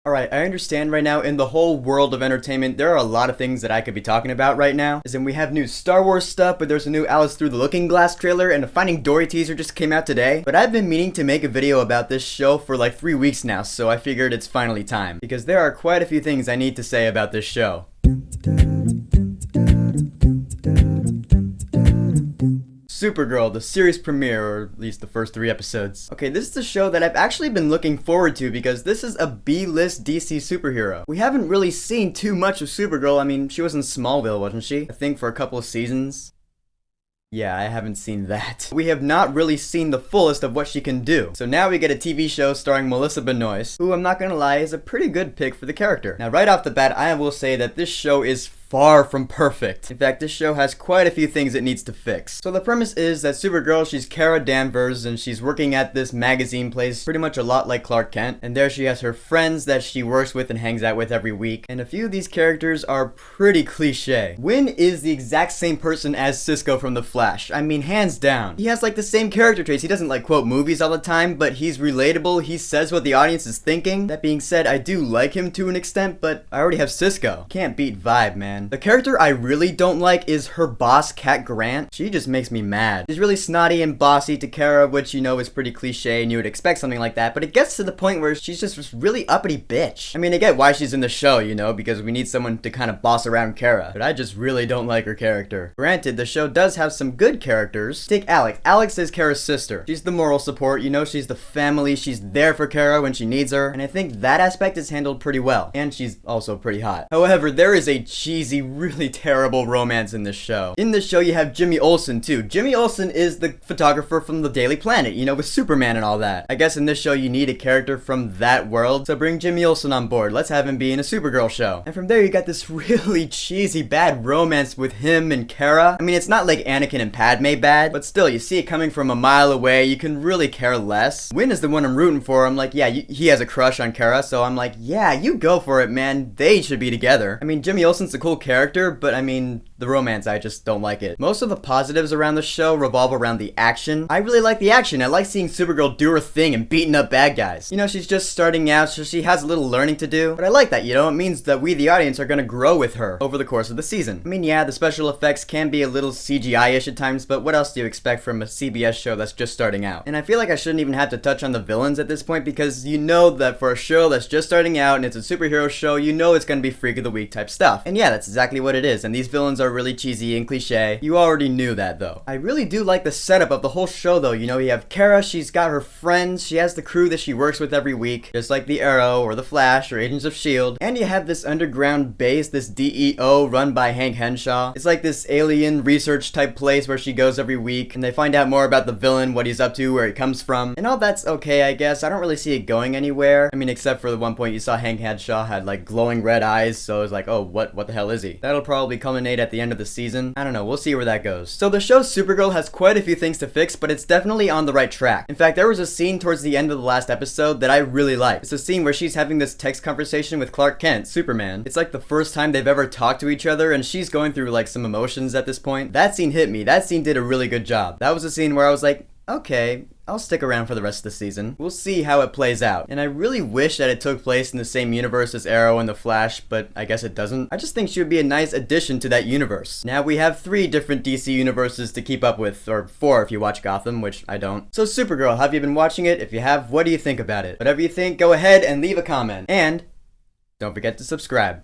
Alright, I understand right now in the whole world of entertainment, there are a lot of things that I could be talking about right now. As in, we have new Star Wars stuff, but there's a new Alice Through the Looking Glass trailer, and a Finding Dory teaser just came out today. But I've been meaning to make a video about this show for like 3 weeks now, so I figured it's finally time. Because there are quite a few things I need to say about this show. Supergirl, the series premiere, or at least the first 3 episodes. Okay, this is the show that I've actually been looking forward to because this is a B-list DC superhero. We haven't really seen too much of Supergirl. I mean, she was in Smallville, wasn't she? I think for a couple of seasons. Yeah, I haven't seen that. We have not really seen the fullest of what she can do. So now we get a TV show starring Melissa Benoist, who I'm not gonna lie is a pretty good pick for the character. Now right off the bat, I will say that this show is far from perfect. In fact, this show has quite a few things it needs to fix. So the premise is that Supergirl, she's Kara Danvers, and she's working at this magazine place, pretty much a lot like Clark Kent. And there she has her friends that she works with and hangs out with every week. And a few of these characters are pretty cliche. Wynn is the exact same person as Cisco from The Flash. I mean, hands down. He has like the same character traits. He doesn't like quote movies all the time, but he's relatable. He says what the audience is thinking. That being said, I do like him to an extent, but I already have Cisco. Can't beat vibe, man. The character I really don't like is her boss, Cat Grant. She just makes me mad. She's really snotty and bossy to Kara, which you know is pretty cliche and you would expect something like that, but it gets to the point where she's just this really uppity bitch. I mean, I get why she's in the show, you know, because we need someone to kind of boss around Kara, but I just really don't like her character. Granted, the show does have some good characters. Take Alex. Alex is Kara's sister. She's the moral support, you know, she's the family, she's there for Kara when she needs her, and I think that aspect is handled pretty well. And she's also pretty hot. However, there is a cheesy, really terrible romance in this show. In this show, you have Jimmy Olsen too. Jimmy Olsen is the photographer from the Daily Planet, you know, with Superman and all that. I guess in this show, you need a character from that world, so bring Jimmy Olsen on board. Let's have him be in a Supergirl show. And from there, you got this really cheesy, bad romance with him and Kara. I mean, it's not like Anakin and Padme bad, but still, you see it coming from a mile away. You can really care less. Wynn is the one I'm rooting for. I'm like, yeah, he has a crush on Kara, so I'm like, yeah, you go for it, man. They should be together. I mean, Jimmy Olsen's a cool character, but I mean, the romance, I just don't like it. Most of the positives around the show revolve around the action. I really like the action. I like seeing Supergirl do her thing and beating up bad guys. You know, she's just starting out, so she has a little learning to do, but I like that, you know? It means that we, the audience, are gonna grow with her over the course of the season. I mean, yeah, the special effects can be a little CGI-ish at times, but what else do you expect from a CBS show that's just starting out? And I feel like I shouldn't even have to touch on the villains at this point, because you know that for a show that's just starting out and it's a superhero show, you know it's gonna be Freak of the Week type stuff. And yeah, that's exactly what it is, and these villains are really cheesy and cliche. You already knew that though. I really do like the setup of the whole show though. You know, you have Kara, she's got her friends, she has the crew that she works with every week, just like the Arrow or the Flash or Agents of S.H.I.E.L.D. And you have this underground base, this DEO run by Hank Henshaw. It's like this alien research type place where she goes every week and they find out more about the villain, what he's up to, where he comes from. And all that's okay, I guess. I don't really see it going anywhere. I mean, except for the one point you saw Hank Henshaw had like glowing red eyes, so it was like, oh, what the hell is he? That'll probably culminate at the end of the season. I don't know, we'll see where that goes. So the show Supergirl has quite a few things to fix, but it's definitely on the right track. In fact, there was a scene towards the end of the last episode that I really liked. It's a scene where she's having this text conversation with Clark Kent, Superman. It's like the first time they've ever talked to each other, and she's going through like some emotions at this point. That scene hit me. That scene did a really good job. That was a scene where I was like, okay, I'll stick around for the rest of the season. We'll see how it plays out. And I really wish that it took place in the same universe as Arrow and the Flash, but I guess it doesn't. I just think she would be a nice addition to that universe. Now we have 3 different DC universes to keep up with, or 4 if you watch Gotham, which I don't. So Supergirl, have you been watching it? If you have, what do you think about it? Whatever you think, go ahead and leave a comment. And don't forget to subscribe.